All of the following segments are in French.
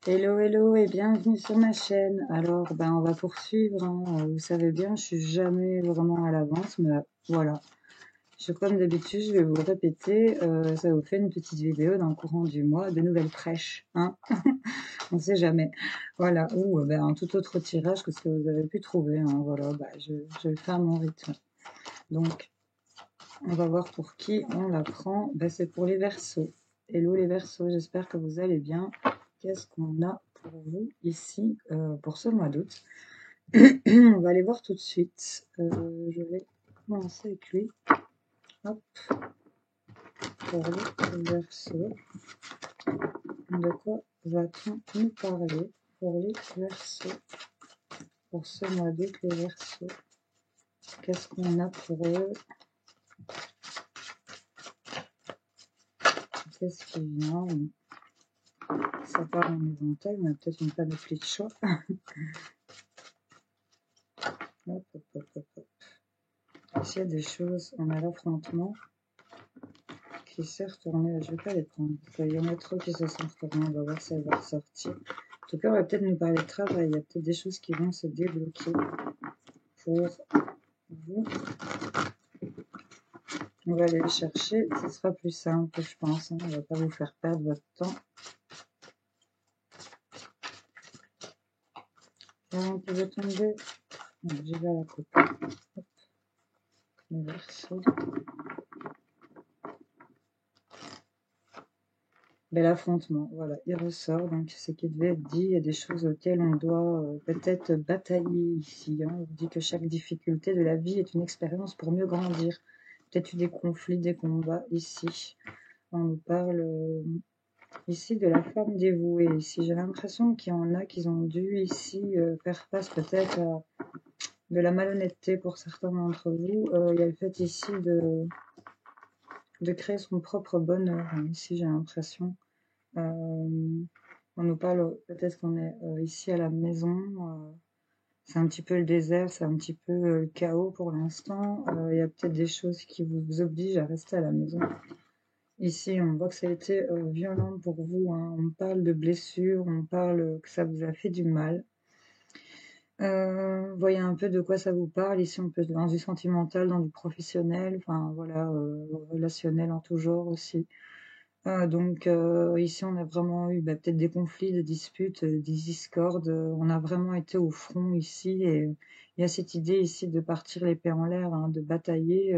Hello, hello et bienvenue sur ma chaîne. Alors, on va poursuivre, hein. Vous savez bien, je suis jamais vraiment à l'avance, mais voilà. Comme d'habitude, je vais vous le répéter, ça vous fait une petite vidéo dans le courant du mois de nouvelles fraîches, hein. On sait jamais. Voilà, ou un tout autre tirage que ce que vous avez pu trouver, hein. Voilà, je vais le faire à mon rythme. Donc, on va voir pour qui on la prend. C'est pour les Verseaux. Hello les Verseaux, j'espère que vous allez bien. Qu'est-ce qu'on a pour vous ici pour ce mois d'août? On va aller voir tout de suite. Je vais commencer avec lui. Hop, pour les Verseaux. De quoi va-t-on nous parler pour les Verseaux? Pour ce mois d'août, les Verseaux. Qu'est-ce qu'on a pour eux? Qu'est-ce qui vient? Ça part en éventail, on a peut-être une panoplie de choix. Hop, hop, hop, hop, hop. Ici, il y a des choses, on a l'affrontement qui s'est retourné. Je ne vais pas les prendre. Il y en a trop qui se sont retournés. On va voir si elle va ressortir. En tout cas, on va peut-être nous parler de travail. Il y a peut-être des choses qui vont se débloquer pour vous. On va aller les chercher. Ce sera plus simple, je pense. On ne va pas vous faire perdre votre temps. Avant que vous tomber, je vais à la côté. Hop. Les Verseaux. L'affrontement, voilà, il ressort, donc ce qui devait être dit, il y a des choses auxquelles on doit peut-être batailler ici, hein. On vous dit que chaque difficulté de la vie est une expérience pour mieux grandir. Peut-être eu des conflits, des combats ici. On nous parle ici de la femme dévouée. Ici, j'ai l'impression qu'il y en a qui ont dû ici faire face peut-être à de la malhonnêteté pour certains d'entre vous. Il y a le fait ici de créer son propre bonheur, hein. Ici, j'ai l'impression. On nous parle, peut-être qu'on est ici à la maison, c'est un petit peu le désert, c'est un petit peu le chaos pour l'instant. Il y a peut-être des choses qui vous obligent à rester à la maison. Ici, on voit que ça a été violent pour vous, hein. On parle de blessures, on parle que ça vous a fait du mal. Voyez un peu de quoi ça vous parle. Ici, on peut être dans du sentimental, dans du professionnel, enfin voilà, relationnel en tout genre aussi. Donc ici, on a vraiment eu peut-être des conflits, des disputes, des discordes. On a vraiment été au front ici et il y a cette idée ici de partir l'épée en l'air, hein, de batailler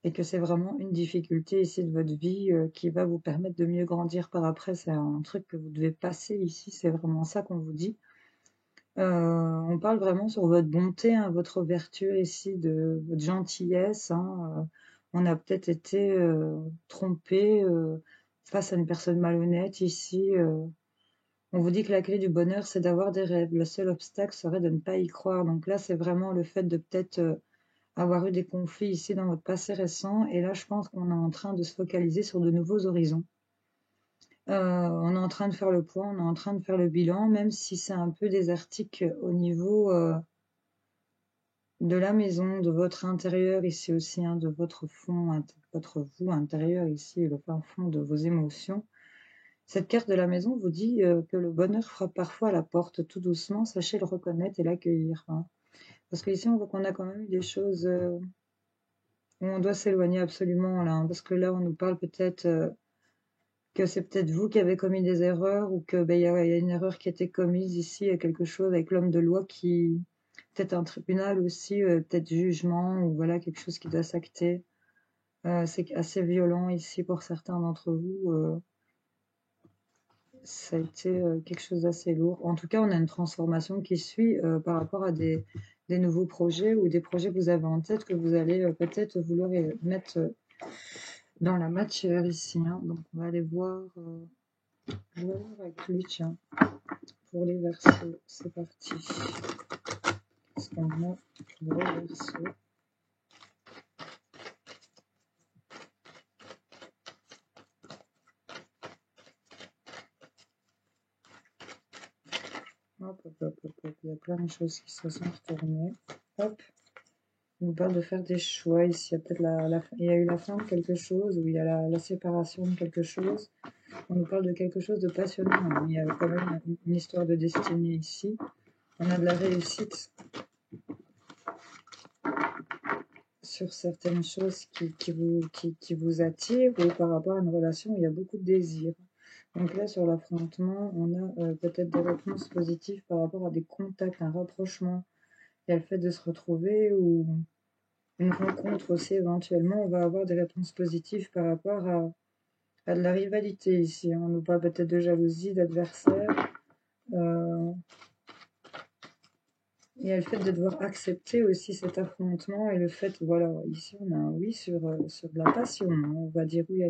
et que c'est vraiment une difficulté ici de votre vie qui va vous permettre de mieux grandir par après. C'est un truc que vous devez passer ici, c'est vraiment ça qu'on vous dit. On parle vraiment sur votre bonté, hein, votre vertu ici, de votre gentillesse, hein. On a peut-être été trompé face à une personne malhonnête ici. On vous dit que la clé du bonheur, c'est d'avoir des rêves. Le seul obstacle serait de ne pas y croire. Donc là, c'est vraiment le fait de peut-être avoir eu des conflits ici dans votre passé récent. Et là, je pense qu'on est en train de se focaliser sur de nouveaux horizons. On est en train de faire le point, on est en train de faire le bilan, même si c'est un peu désertique au niveau de la maison, de votre intérieur ici aussi, hein, de votre fond, votre vous intérieur ici, le fin fond de vos émotions. Cette carte de la maison vous dit que le bonheur frappe parfois à la porte tout doucement, sachez le reconnaître et l'accueillir, hein. Parce qu'ici, on voit qu'on a quand même eu des choses où on doit s'éloigner absolument, là, hein, parce que là, on nous parle peut-être que c'est peut-être vous qui avez commis des erreurs ou que il y a une erreur qui a été commise ici, il y a quelque chose avec l'homme de loi qui, peut-être un tribunal aussi, peut-être jugement ou voilà quelque chose qui doit s'acter. C'est assez violent ici pour certains d'entre vous. Ça a été quelque chose d'assez lourd. En tout cas, on a une transformation qui suit par rapport à des nouveaux projets ou des projets que vous avez en tête que vous allez peut-être vouloir mettre dans la matière ici, hein. Donc, on va aller voir. Je vais voir avec lui, tiens, pour les Verseaux. C'est parti. Qu'est-ce qu'on a pour les Verseaux? Hop, hop, hop, hop, hop. Il y a plein de choses qui se sont retournées. Hop. On nous parle de faire des choix ici. Il y a peut-être il y a eu la fin de quelque chose ou il y a la séparation de quelque chose. On nous parle de quelque chose de passionnant, hein. Il y a quand même une histoire de destinée ici. On a de la réussite sur certaines choses qui vous attirent ou par rapport à une relation où il y a beaucoup de désir. Donc là, sur l'affrontement, on a peut-être des réponses positives par rapport à des contacts, un rapprochement. Il y a le fait de se retrouver ou une rencontre aussi éventuellement. On va avoir des réponses positives par rapport à de la rivalité ici. On nous parle peut-être de jalousie, d'adversaire. Il y a le fait de devoir accepter aussi cet affrontement et le fait, voilà, ici on a un oui sur de la passion, hein. On va dire oui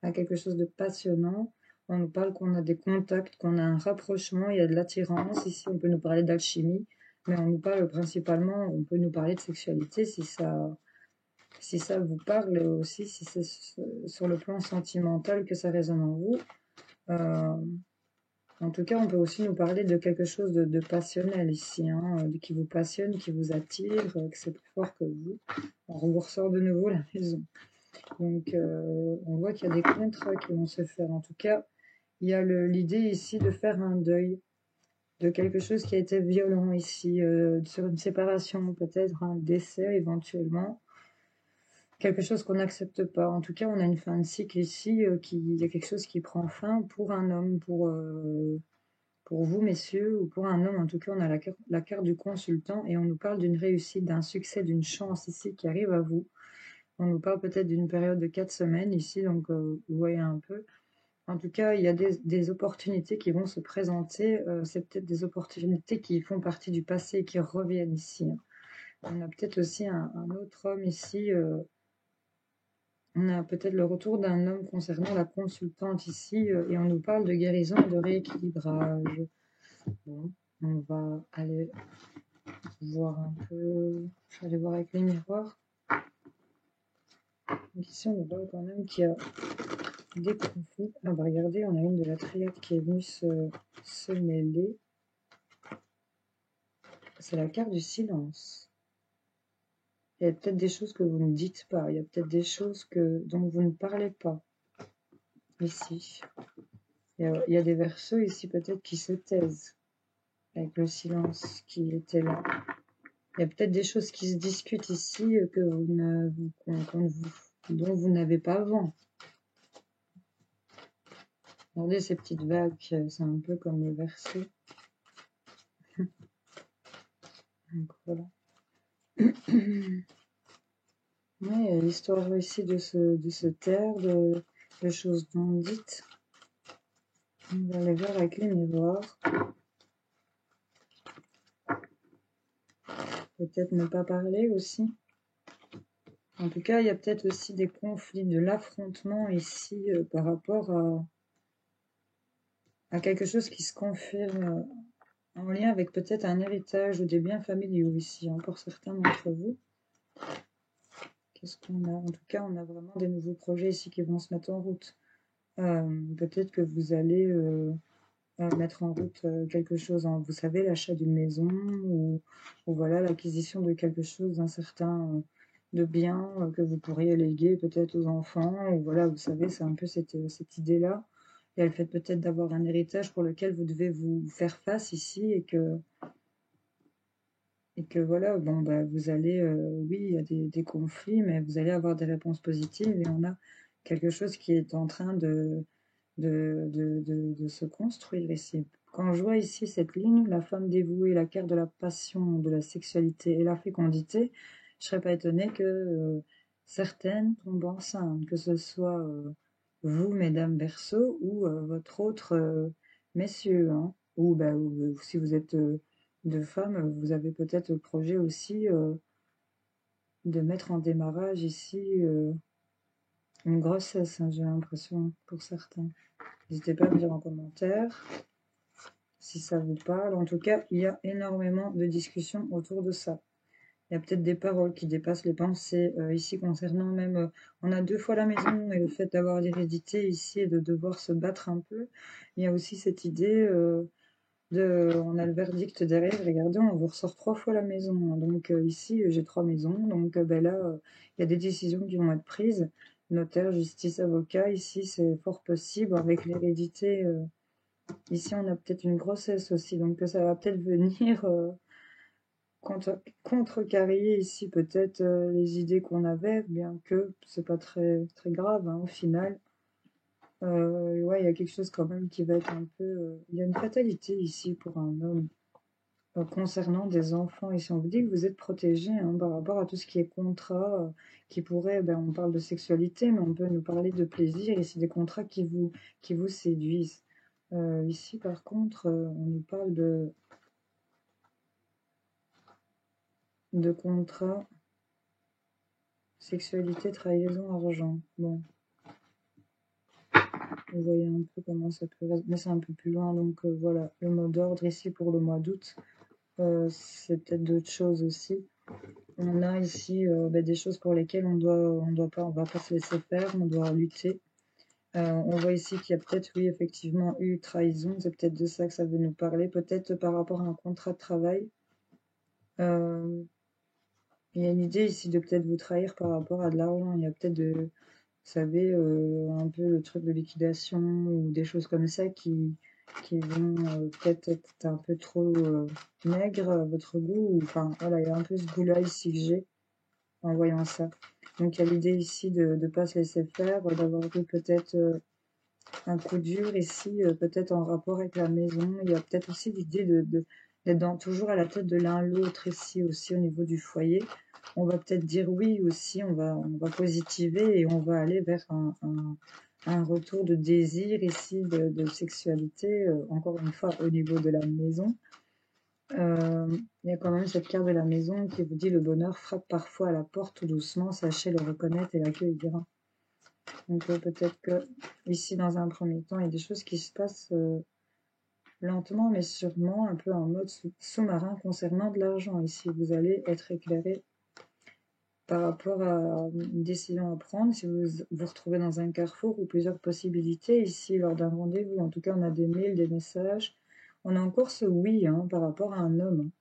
à quelque chose de passionnant. On nous parle qu'on a des contacts, qu'on a un rapprochement, il y a de l'attirance. Ici, on peut nous parler d'alchimie, mais on nous parle principalement, on peut nous parler de sexualité si ça vous parle aussi, si c'est sur le plan sentimental que ça résonne en vous. En tout cas, on peut aussi nous parler de quelque chose de passionnel ici, hein, qui vous passionne, qui vous attire, que c'est plus fort que vous. On vous ressort de nouveau la maison. Donc, on voit qu'il y a des contrats qui vont se faire. En tout cas, il y a l'idée ici de faire un deuil de quelque chose qui a été violent ici, sur une séparation, peut-être un décès éventuellement. Quelque chose qu'on n'accepte pas. En tout cas, on a une fin de cycle ici, il y a quelque chose qui prend fin pour un homme, pour vous, messieurs, ou pour un homme. En tout cas, on a la carte du consultant et on nous parle d'une réussite, d'un succès, d'une chance ici qui arrive à vous. On nous parle peut-être d'une période de 4 semaines ici, donc vous voyez un peu. En tout cas, il y a des opportunités qui vont se présenter. C'est peut-être des opportunités qui font partie du passé et qui reviennent ici, hein. On a peut-être aussi un autre homme ici. On a peut-être le retour d'un homme concernant la consultante ici, et on nous parle de guérison et de rééquilibrage. Bon, on va aller voir un peu. Je vais aller voir avec les miroirs. Donc ici, on voit quand même qu'il y a des conflits. Ah bah regardez, on a une de la triade qui est venue se mêler. C'est la carte du silence. Il y a peut-être des choses que vous ne dites pas. Il y a peut-être des choses dont vous ne parlez pas. Ici. Il y a des verseaux ici peut-être qui se taisent avec le silence qui était là. Il y a peut-être des choses qui se discutent ici que dont vous n'avez pas vent. Regardez ces petites vagues, c'est un peu comme le verso. Donc voilà. Ouais, l'histoire ici de se taire, de choses non dites. On va aller voir avec les miroirs. Peut-être ne pas parler aussi. En tout cas, il y a peut-être aussi des conflits, de l'affrontement ici par rapport à quelque chose qui se confirme en lien avec peut-être un héritage ou des biens familiaux ici, hein, pour certains d'entre vous. Qu'est-ce qu'on a? En tout cas, on a vraiment des nouveaux projets ici qui vont se mettre en route. Peut-être que vous allez mettre en route quelque chose, vous savez, l'achat d'une maison ou voilà, l'acquisition de quelque chose, d'un certain de bien que vous pourriez léguer peut-être aux enfants. Ou voilà, vous savez, c'est un peu cette idée-là. Il y a le fait peut-être d'avoir un héritage pour lequel vous devez vous faire face ici et que voilà, bon, bah, vous allez, oui, il y a des conflits, mais vous allez avoir des réponses positives et on a quelque chose qui est en train de se construire ici. Quand je vois ici cette ligne, la femme dévouée, la carte de la passion, de la sexualité et la fécondité, je ne serais pas étonnée que certaines tombent enceintes, que ce soit vous, mesdames Verseau, ou votre autre messieurs, hein. Ou, bah, si vous êtes deux femmes, vous avez peut-être le projet aussi de mettre en démarrage ici une grossesse, hein, j'ai l'impression, pour certains. N'hésitez pas à me dire en commentaire si ça vous parle. En tout cas, il y a énormément de discussions autour de ça. Il y a peut-être des paroles qui dépassent les pensées. Ici, concernant même, on a 2 fois la maison et le fait d'avoir l'hérédité ici et de devoir se battre un peu. Il y a aussi cette idée on a le verdict derrière. Regardez, on vous ressort 3 fois la maison, hein. Donc ici, j'ai 3 maisons. Donc ben là, il y a des décisions qui vont être prises. Notaire, justice, avocat, ici c'est fort possible avec l'hérédité. Ici on a peut-être une grossesse aussi, donc ça va peut-être venir contrecarrer ici peut-être les idées qu'on avait, bien que c'est pas très, très grave hein, au final. Ouais, il y a quelque chose quand même qui va être un peu... il y a une fatalité ici pour un homme concernant des enfants. Ici, on vous dit que vous êtes protégé hein, par rapport à tout ce qui est contrat, qui pourrait... Ben, on parle de sexualité, mais on peut nous parler de plaisir. Ici, des contrats qui vous séduisent. Ici, par contre, on nous parle de contrats, sexualité, trahison, argent. Bon, vous voyez un peu comment ça peut... Mais c'est un peu plus loin, donc voilà, le mot d'ordre ici pour le mois d'août. C'est peut-être d'autres choses aussi. On a ici bah, des choses pour lesquelles on va pas se laisser faire, on doit lutter. On voit ici qu'il y a peut-être, oui, effectivement, eu trahison. C'est peut-être de ça que ça veut nous parler. Peut-être par rapport à un contrat de travail. Euh, il y a une idée ici de peut-être vous trahir par rapport à de l'argent. Il y a peut-être vous savez, un peu le truc de liquidation ou des choses comme ça qui vont peut-être être un peu trop maigres à votre goût. Enfin, voilà, il y a un peu ce goût-là ici que j'ai en voyant ça. Donc, il y a l'idée ici de ne pas se laisser faire, d'avoir eu peut-être un coup dur ici, peut-être en rapport avec la maison. Il y a peut-être aussi l'idée d'être toujours à la tête de l'un l'autre ici aussi au niveau du foyer. On va peut-être dire oui aussi, on va positiver et on va aller vers un retour de désir ici, de sexualité, encore une fois au niveau de la maison. Il y a quand même cette carte de la maison qui vous dit le bonheur frappe parfois à la porte tout doucement, sachez le reconnaître et l'accueillir. Donc peut-être que ici dans un premier temps, il y a des choses qui se passent lentement mais sûrement, un peu en mode sous-marin concernant de l'argent. Ici, vous allez être éclairé par rapport à une décision à prendre. Si vous vous retrouvez dans un carrefour ou plusieurs possibilités, ici lors d'un rendez-vous, en tout cas on a des mails, des messages. On a encore ce oui hein, par rapport à un homme.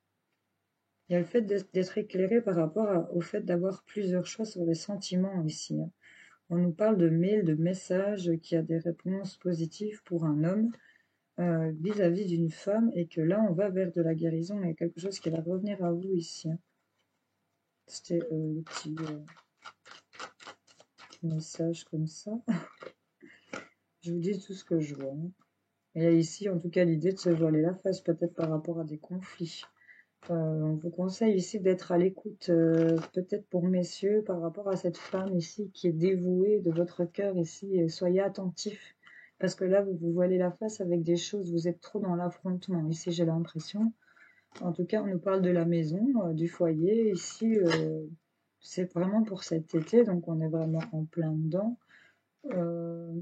Il y a le fait d'être éclairé par rapport au fait d'avoir plusieurs choix sur les sentiments ici. Hein. On nous parle de mails, de messages qui a des réponses positives pour un homme vis-à-vis d'une femme et que là on va vers de la guérison et quelque chose qui va revenir à vous ici. Hein. C'était le petit message comme ça. Je vous dis tout ce que je vois. Hein. Il y a ici en tout cas l'idée de se voiler la face peut-être par rapport à des conflits. On vous conseille ici d'être à l'écoute, peut-être pour messieurs, par rapport à cette femme ici qui est dévouée de votre cœur ici. Et soyez attentifs, parce que là, vous vous voilez la face avec des choses, vous êtes trop dans l'affrontement. Ici, j'ai l'impression. En tout cas, on nous parle de la maison, du foyer. Ici, c'est vraiment pour cet été, donc on est vraiment en plein dedans. Euh,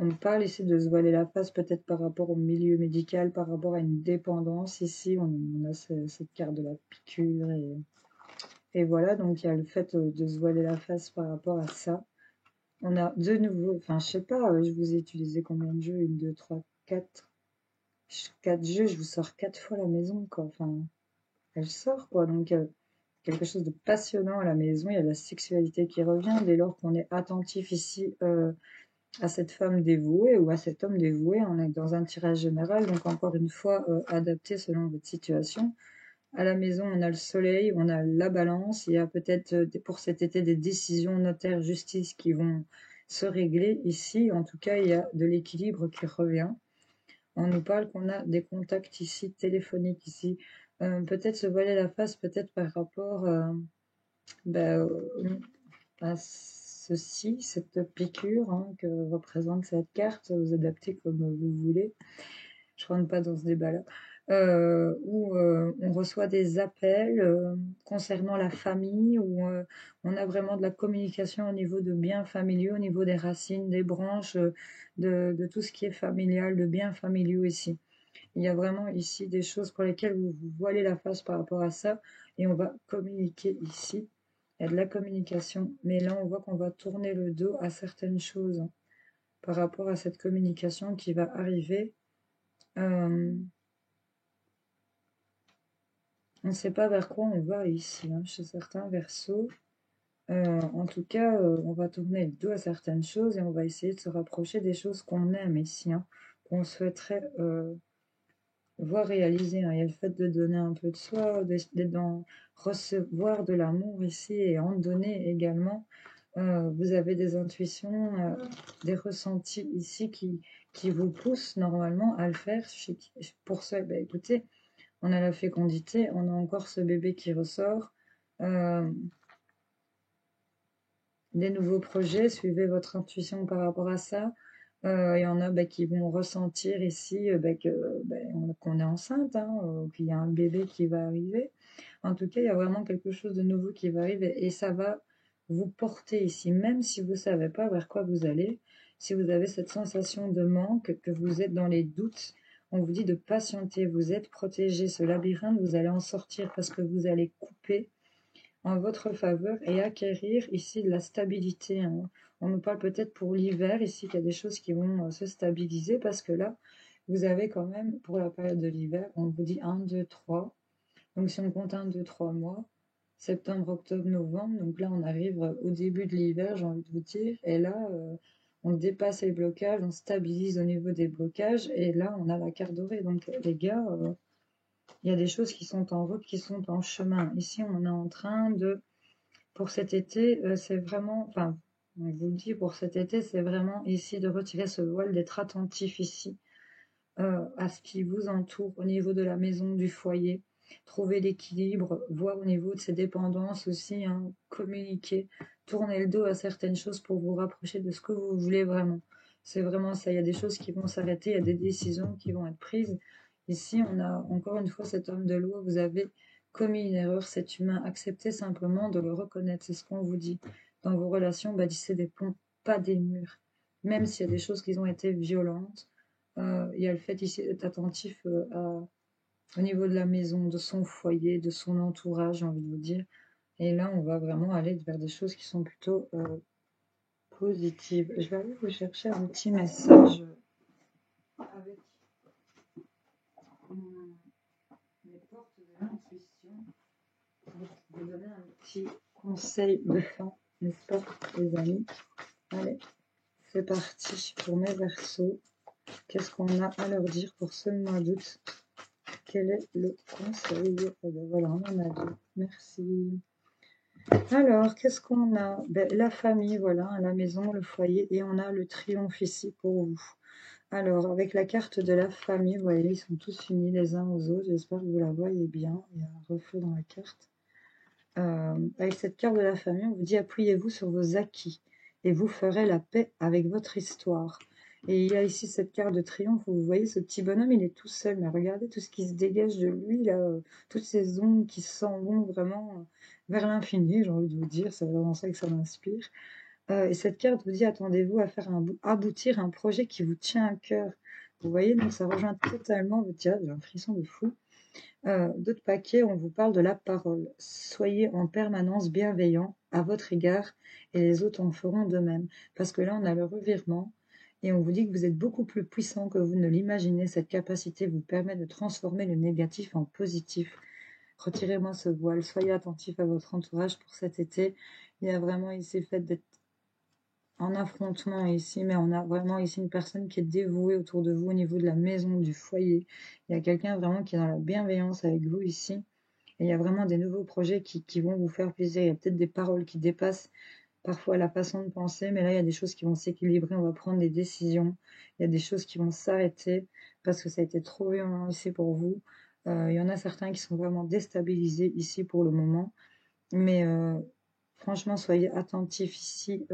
on parle ici de se voiler la face, peut-être par rapport au milieu médical, par rapport à une dépendance. Ici, on a cette carte de la piqûre. Et voilà, donc il y a le fait de se voiler la face par rapport à ça. On a de nouveau, enfin, je sais pas, je vous ai utilisé combien de jeux? Une, deux, trois, quatre. Quatre jeux, je vous sors quatre fois la maison, quoi. Enfin, elle sort, quoi. Donc, quelque chose de passionnant à la maison. Il y a la sexualité qui revient dès lors qu'on est attentif ici à cette femme dévouée ou à cet homme dévoué. On est dans un tirage général, donc encore une fois adapté selon votre situation. À la maison, on a le soleil, on a la balance. Il y a peut-être pour cet été des décisions notaire, justice qui vont se régler ici. En tout cas, il y a de l'équilibre qui revient. On nous parle qu'on a des contacts ici, téléphoniques ici. Peut-être se voiler la face, peut-être par rapport ben, à ceci, cette piqûre hein, que représente cette carte. Vous adaptez comme vous voulez. Je ne rentre pas dans ce débat-là. Où on reçoit des appels concernant la famille, où on a vraiment de la communication au niveau de biens familiaux, au niveau des racines, des branches, de tout ce qui est familial, de biens familiaux ici. Il y a vraiment ici des choses pour lesquelles vous vous voilez la face par rapport à ça, et on va communiquer ici. Il y a de la communication, mais là on voit qu'on va tourner le dos à certaines choses hein, par rapport à cette communication qui va arriver. Euh, On ne sait pas vers quoi on va ici, hein, chez certains Verseaux. En tout cas, on va tourner le dos à certaines choses et on va essayer de se rapprocher des choses qu'on aime ici, hein, qu'on souhaiterait voir réaliser, hein. Il y a le fait de donner un peu de soi, d'être dans recevoir de l'amour ici et en donner également. Vous avez des intuitions, des ressentis ici qui vous poussent normalement à le faire. Pour ça, bah, écoutez, on a la fécondité, on a encore ce bébé qui ressort. Euh, des nouveaux projets, suivez votre intuition par rapport à ça. Il y en a bah, qui vont ressentir ici bah, qu'on est enceinte, hein, qu'il y a un bébé qui va arriver. En tout cas, il y a vraiment quelque chose de nouveau qui va arriver et ça va vous porter ici, même si vous ne savez pas vers quoi vous allez. Si vous avez cette sensation de manque, que vous êtes dans les doutes, on vous dit de patienter, vous êtes protégé. Ce labyrinthe, vous allez en sortir parce que vous allez couper en votre faveur et acquérir ici de la stabilité, hein. On nous parle peut-être pour l'hiver ici qu'il y a des choses qui vont se stabiliser parce que là, vous avez quand même pour la période de l'hiver, on vous dit 1, 2, 3. Donc si on compte 1, 2, 3 mois, septembre, octobre, novembre, donc là on arrive au début de l'hiver, j'ai envie de vous dire, et là on dépasse les blocages, on stabilise au niveau des blocages, et là on a la carte dorée. Donc les gars, il y a des choses qui sont en route, qui sont en chemin. Ici on est en train de pour cet été, c'est vraiment, enfin, on vous le dit, pour cet été, c'est vraiment ici de retirer ce voile, d'être attentif ici à ce qui vous entoure au niveau de la maison, du foyer, trouver l'équilibre, voir au niveau de ses dépendances aussi, hein, communiquer, tourner le dos à certaines choses pour vous rapprocher de ce que vous voulez vraiment. C'est vraiment ça, il y a des choses qui vont s'arrêter, il y a des décisions qui vont être prises. Ici, on a encore une fois cet homme de loi, vous avez commis une erreur, cet humain, acceptez simplement de le reconnaître, c'est ce qu'on vous dit. Dans vos relations, bâtissez des ponts, pas des murs. Même s'il y a des choses qui ont été violentes, il y a le fait ici d'être attentif au niveau de la maison, de son foyer, de son entourage, j'ai envie de vous dire. Et là, on va vraiment aller vers des choses qui sont plutôt positives. Je vais aller vous chercher un petit message avec mes portes de l'intuition pour vous donner un petit conseil de fin, n'est-ce pas, les amis? Allez, c'est parti pour mes versos. Qu'est-ce qu'on a à leur dire pour ce mois d'août? Quel est le conseil? Voilà, on en a deux. Merci. Alors, qu'est-ce qu'on a? La famille, voilà, la maison, le foyer, et on a le triomphe ici pour vous. Alors, avec la carte de la famille, vous voyez, ils sont tous unis les uns aux autres. J'espère que vous la voyez bien. Il y a un reflet dans la carte. Avec cette carte de la famille, on vous dit appuyez-vous sur vos acquis et vous ferez la paix avec votre histoire. Et il y a ici cette carte de triomphe où vous voyez ce petit bonhomme, il est tout seul, mais regardez tout ce qui se dégage de lui, là, toutes ces ondes qui s'en vont vraiment vers l'infini, j'ai envie de vous dire, c'est vraiment ça que ça m'inspire. Et cette carte vous dit attendez-vous à faire aboutir un projet qui vous tient à cœur. Vous voyez, donc ça rejoint totalement votre tirage, j'ai un frisson de fou. D'autres paquets, on vous parle de la parole. Soyez en permanence bienveillant à votre égard et les autres en feront de même. Parce que là, on a le revirement et on vous dit que vous êtes beaucoup plus puissant que vous ne l'imaginez. Cette capacité vous permet de transformer le négatif en positif. Retirez-moi ce voile, soyez attentif à votre entourage pour cet été. Il y a vraiment ici le fait d'être en affrontement ici, mais on a vraiment ici une personne qui est dévouée autour de vous au niveau de la maison, du foyer. Il y a quelqu'un vraiment qui est dans la bienveillance avec vous ici. Et il y a vraiment des nouveaux projets qui vont vous faire plaisir. Il y a peut-être des paroles qui dépassent parfois la façon de penser, mais là, il y a des choses qui vont s'équilibrer. On va prendre des décisions. Il y a des choses qui vont s'arrêter parce que ça a été trop violent ici pour vous. Il y en a certains qui sont vraiment déstabilisés ici pour le moment. Mais franchement, soyez attentifs ici.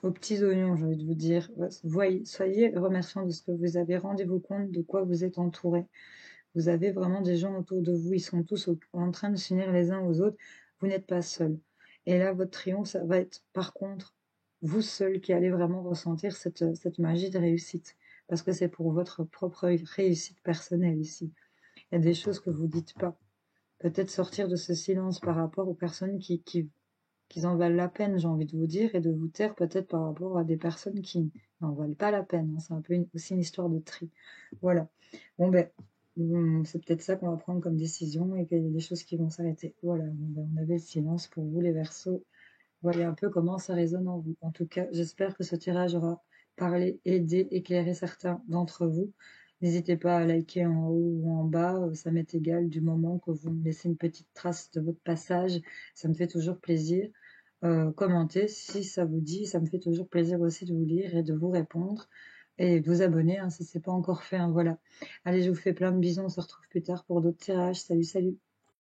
Aux petits oignons, j'ai envie de vous dire. Voyez, soyez remerciants de ce que vous avez. Rendez-vous compte de quoi vous êtes entouré. Vous avez vraiment des gens autour de vous. Ils sont tous en train de s'unir les uns aux autres. Vous n'êtes pas seul. Et là, votre triomphe, ça va être par contre vous seul qui allez vraiment ressentir cette magie de réussite. Parce que c'est pour votre propre réussite personnelle ici. Il y a des choses que vous ne dites pas. Peut-être sortir de ce silence par rapport aux personnes qui en valent la peine, j'ai envie de vous dire, et de vous taire peut-être par rapport à des personnes qui n'en valent pas la peine, hein. C'est un peu aussi une histoire de tri. Voilà. Bon ben, C'est peut-être ça qu'on va prendre comme décision et qu'il y a des choses qui vont s'arrêter. Voilà, bon, on avait le silence pour vous les Verseaux. Voyez un peu comment ça résonne en vous. En tout cas, j'espère que ce tirage aura parlé, aidé, éclairé certains d'entre vous. N'hésitez pas à liker en haut ou en bas, ça m'est égal du moment que vous me laissez une petite trace de votre passage, ça me fait toujours plaisir. Commentez si ça vous dit, ça me fait toujours plaisir aussi de vous lire et de vous répondre et de vous abonner, hein, si c'est pas encore fait, hein, voilà. Allez, je vous fais plein de bisous, on se retrouve plus tard pour d'autres tirages. Salut, salut.